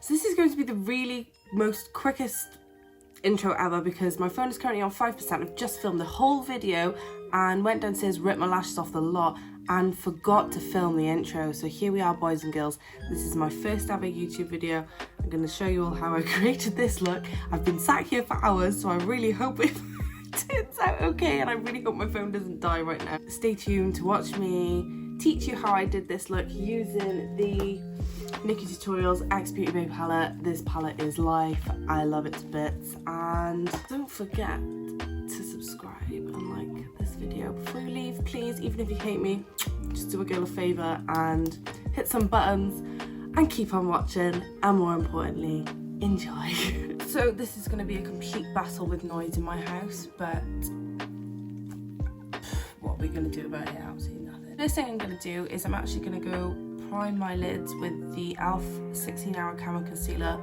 So this is going to be the really most quickest intro ever because my phone is currently on 5%. I've just filmed the whole video and went downstairs, ripped my lashes off the lot and forgot to film the intro. So here we are, boys and girls. This is my first ever YouTube video. I'm going to show you all how I created this look. I've been sat here for hours, so I really hope it turns out okay, and I really hope my phone doesn't die right now. Stay tuned to watch me teach you how I did this look using the Nikkietutorials X Beautybay palette. This palette is life. I love it to bits. And don't forget to subscribe and like this video. Before you leave, please, even if you hate me, just do a girl a favour and hit some buttons and keep on watching, and more importantly, enjoy. So this is going to be a complete battle with noise in my house, but what are we going to do about it? Absolutely nothing. First thing I'm going to do is I'm actually going to go prime my lids with the e.l.f. 16-hour camo concealer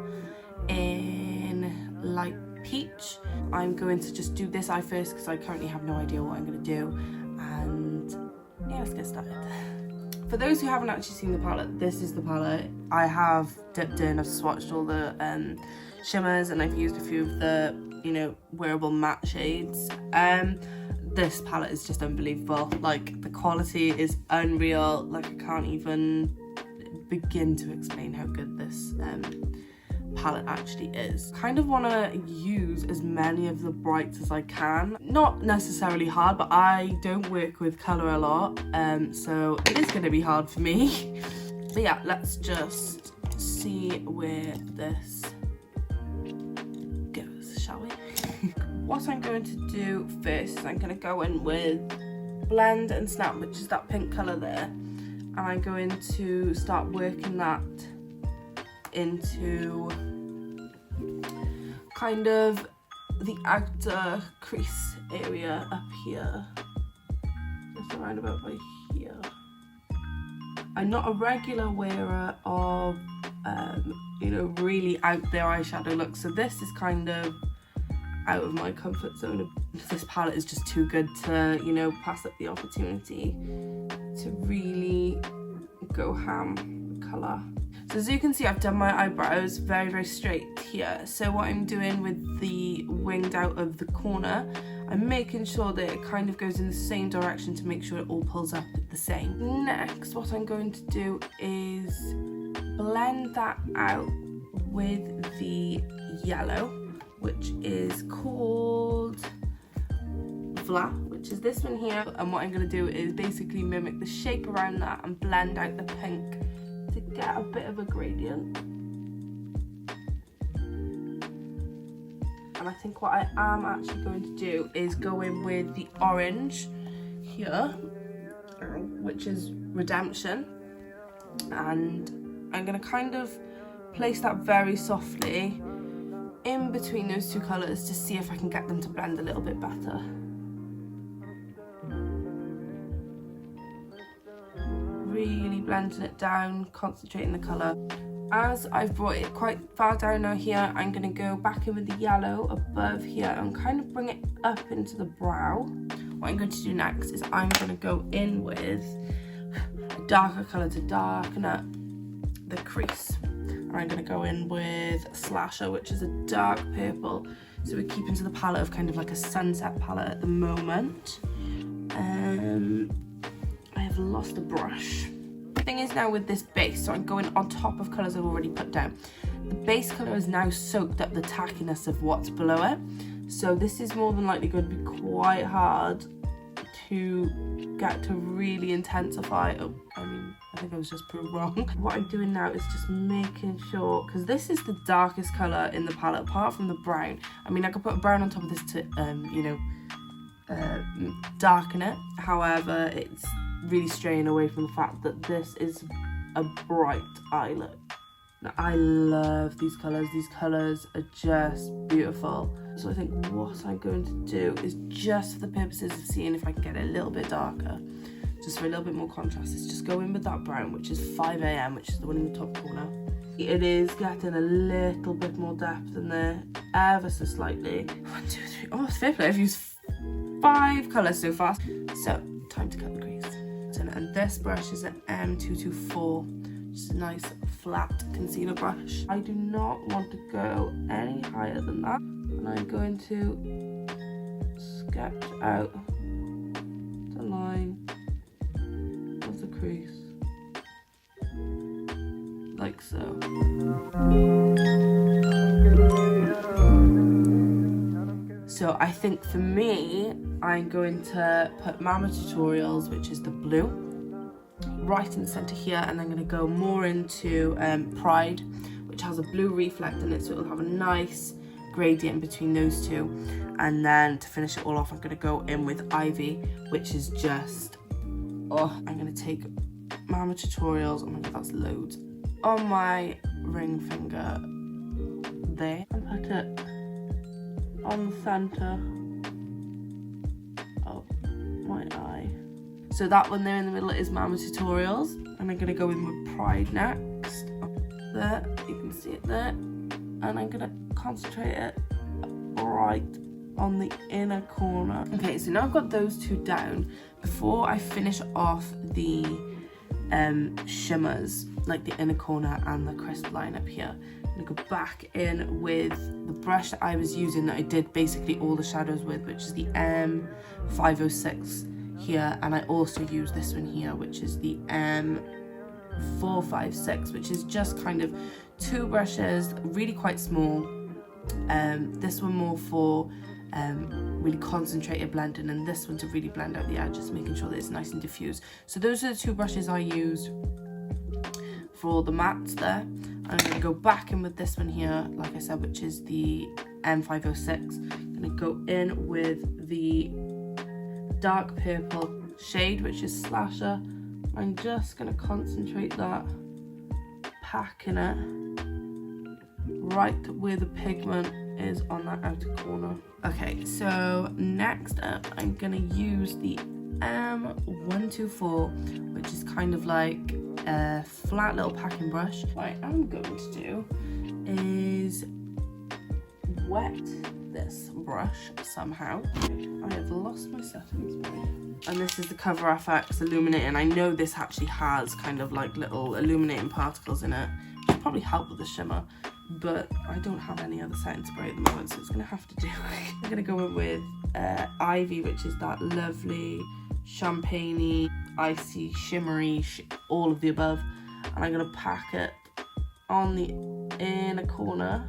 in light peach. I'm going to just do this eye first because I currently have no idea what I'm going to do, and yeah, let's get started. For those who haven't actually seen the palette, this is the palette. I have dipped in, I've swatched all the shimmers, and I've used a few of the, you know, wearable matte shades. This palette is just unbelievable. Like, the quality is unreal. Like, I can't even begin to explain how good this palette actually is. Kind of want to use as many of the brights as I can. Not necessarily hard, but I don't work with colour a lot, so it is going to be hard for me. But yeah, let's just see where this goes, shall we? What I'm going to do first is I'm going to go in with Blend and Snap, which is that pink colour there, and I'm going to start working that into kind of the outer crease area up here, just around about by here. I'm not a regular wearer of you know, really out there eyeshadow looks, so this is kind of out of my comfort zone. This palette is just too good to, you know, pass up the opportunity to really go ham with colour. So as you can see, I've done my eyebrows very, very straight here. So what I'm doing with the winged out of the corner, I'm making sure that it kind of goes in the same direction to make sure it all pulls up the same. Next, what I'm going to do is blend that out with the yellow, which is called Vla, which is this one here. And what I'm going to do is basically mimic the shape around that and blend out the pink to get a bit of a gradient. And I think what I am actually going to do is go in with the orange here, which is Redemption, and I'm going to kind of place that very softly in between those two colours to see if I can get them to blend a little bit better. Really blending it down, concentrating the colour. As I've brought it quite far down now here, I'm going to go back in with the yellow above here and kind of bring it up into the brow. What I'm going to do next is I'm going to go in with a darker colour to darken up the crease. I'm going to go in with Slasher, which is a dark purple. So we're keeping to the palette of kind of like a sunset palette at the moment. I have lost a brush. The thing is now with this base, so I'm going on top of colours I've already put down. The base colour has now soaked up the tackiness of what's below it. So this is more than likely going to be quite hard to get to really intensify. Oh, I think I was just proved wrong. What I'm doing now is just making sure, because this is the darkest colour in the palette apart from the brown. I mean, I could put a brown on top of this to, you know, darken it. However, it's really straying away from the fact that this is a bright eye look. Now, I love these colours. These colours are just beautiful. So I think what I'm going to do is, just for the purposes of seeing if I can get it a little bit darker, just for a little bit more contrast, is just go in with that brown, which is 5 AM, which is the one in the top corner. It is getting a little bit more depth in there, ever so slightly. 1, 2, 3, oh, it's fair play. I've used 5 colours so far. So, time to cut the crease. And this brush is an M224, Just a nice flat concealer brush. I do not want to go any higher than that. And I'm going to sketch out the line of the crease. Like so. So I think for me, I'm going to put Bareminerals, which is the blue, right in the center here, and I'm going to go more into Pride, which has a blue reflect in it, so it'll have a nice gradient between those two. And then to finish it all off, I'm going to go in with Ivy, which is just, oh, I'm going to take Bareminerals, oh my god, that's loads, on my ring finger there, and put it on the center of my eye. So that one there in the middle is Bareminerals, and I'm gonna go in with Pride next. There, you can see it there, and I'm gonna concentrate it right on the inner corner. Okay, so now I've got those two down. Before I finish off the shimmers, like the inner corner and the crisp line up here, I'm gonna go back in with the brush that I was using that I did basically all the shadows with, which is the M506 here, and I also use this one here, which is the M456, which is just kind of two brushes, really quite small. This one more for really concentrated blending, and this one to really blend out the edges, making sure that it's nice and diffused. So those are the two brushes I used for the mattes there. I'm going to go back in with this one here, like I said, which is the M506. I'm going to go in with the dark purple shade, which is Slasher. I'm just going to concentrate that, packing it right where the pigment is on that outer corner. Okay, so next up, I'm going to use the M124, which is kind of like a flat little packing brush. What I am going to do is wet this brush somehow. I have lost my settings, and this is the Coverfx illuminating. I know this actually has kind of like little illuminating particles in it, which will probably help with the shimmer, but I don't have any other setting spray at the moment, so it's going to have to do. I'm going to go in with Ivy, which is that lovely champagne-y, icy, shimmery, all of the above, and I'm going to pack it on the inner corner,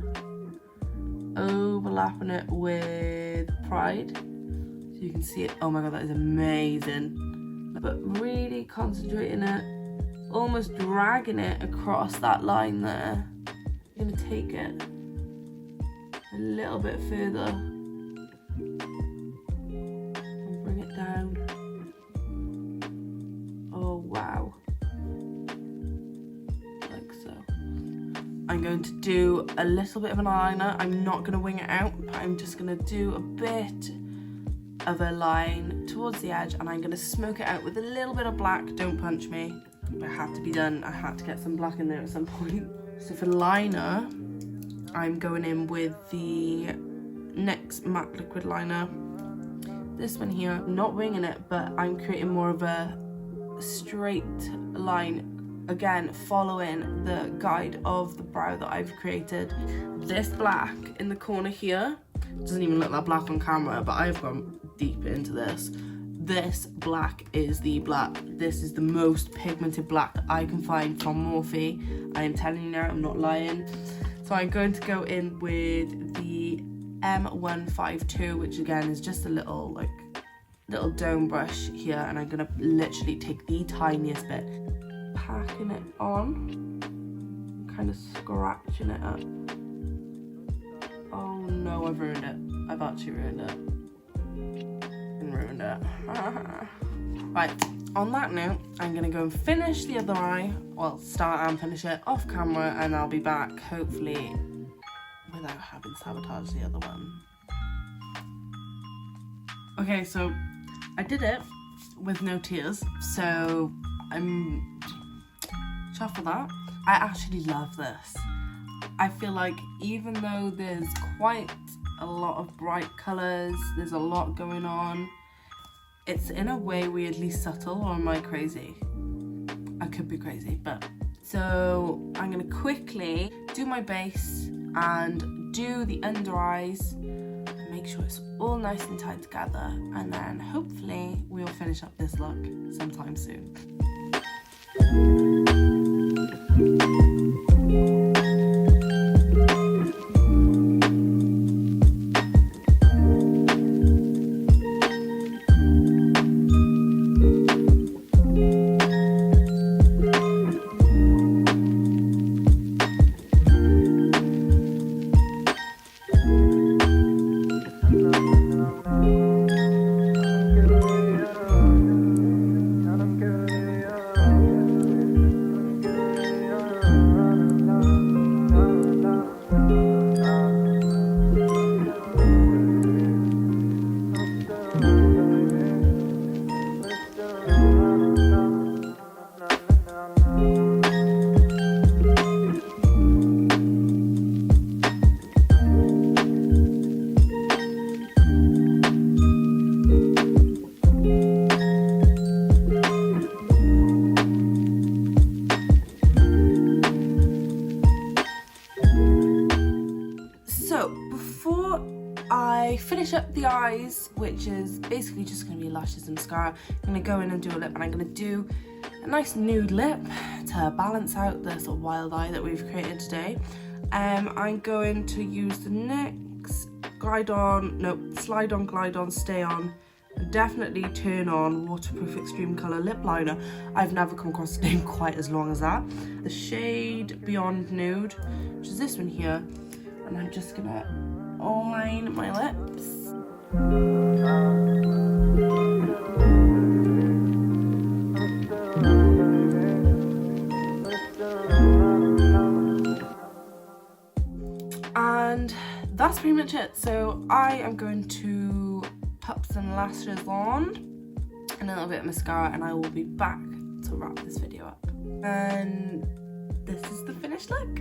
overlapping it with Pride, so you can see it. Oh my god, that is amazing. But really concentrating it, almost dragging it across that line there. I'm going to take it a little bit further and bring it down. Oh wow, like so. I'm going to do a little bit of an eyeliner. I'm not going to wing it out, but I'm just going to do a bit of a line towards the edge, and I'm going to smoke it out with a little bit of black. Don't punch me, it had to be done. I had to get some black in there at some point. So for liner, I'm going in with the NYX matte liquid liner. This one here, not winging it, but I'm creating more of a straight line, again following the guide of the brow that I've created. This black in the corner here doesn't even look that black on camera, but I've gone deep into this. This black is the black. This is the most pigmented black that I can find from Morphe. I am telling you now, I'm not lying. So I'm going to go in with the M152, which again is just a little dome brush here, and I'm gonna literally take the tiniest bit, packing it on, kind of scratching it up. Oh no, I've ruined it. I've actually ruined it. Ruined it. Right, on that note, I'm gonna go and finish the other eye, well, start and finish it off camera, and I'll be back hopefully without having sabotaged the other one. Okay, so I did it with no tears, so I'm chuffed with that. I actually love this. I feel like even though there's quite a lot of bright colours, there's a lot going on, it's in a way weirdly subtle. Or am I crazy? I could be crazy, but So I'm going to quickly do my base and do the under eyes, make sure it's all nice and tight together, and then hopefully we'll finish up this look sometime soon. Finish up the eyes, which is basically just going to be lashes and mascara. I'm going to go in and do a lip, and I'm going to do a nice nude lip to balance out the sort of wild eye that we've created today. I'm going to use the NYX Slide On, Glide On, Stay On, and definitely Turn On Waterproof Extreme Colour Lip Liner. I've never come across a name quite as long as that. The shade Beyond Nude, which is this one here, and I'm just going to line my lips. And that's pretty much it. So I am going to pop some lashes on and a little bit of mascara, and I will be back to wrap this video up. And this is the finished look.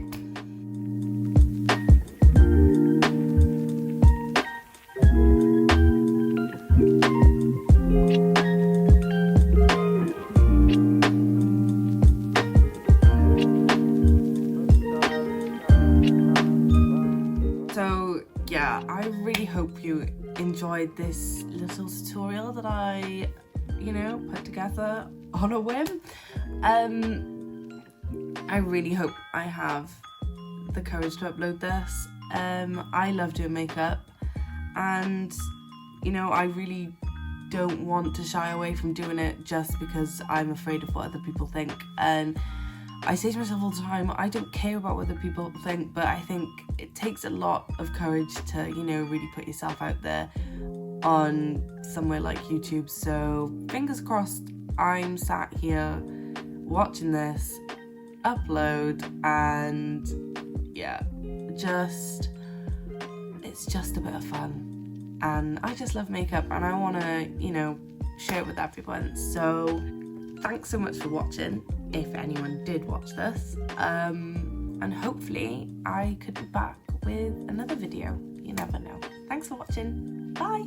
Yeah, I really hope you enjoyed this little tutorial that I, put together on a whim. I really hope I have the courage to upload this. I love doing makeup, and I really don't want to shy away from doing it just because I'm afraid of what other people think. And I say to myself all the time, I don't care about what other people think, but I think it takes a lot of courage to, really put yourself out there on somewhere like YouTube. So fingers crossed, I'm sat here watching this upload, and yeah, it's just a bit of fun. And I just love makeup, and I want to, share it with everyone. So thanks so much for watching, if anyone did watch this, and hopefully I could be back with another video. You never know. Thanks for watching. Bye.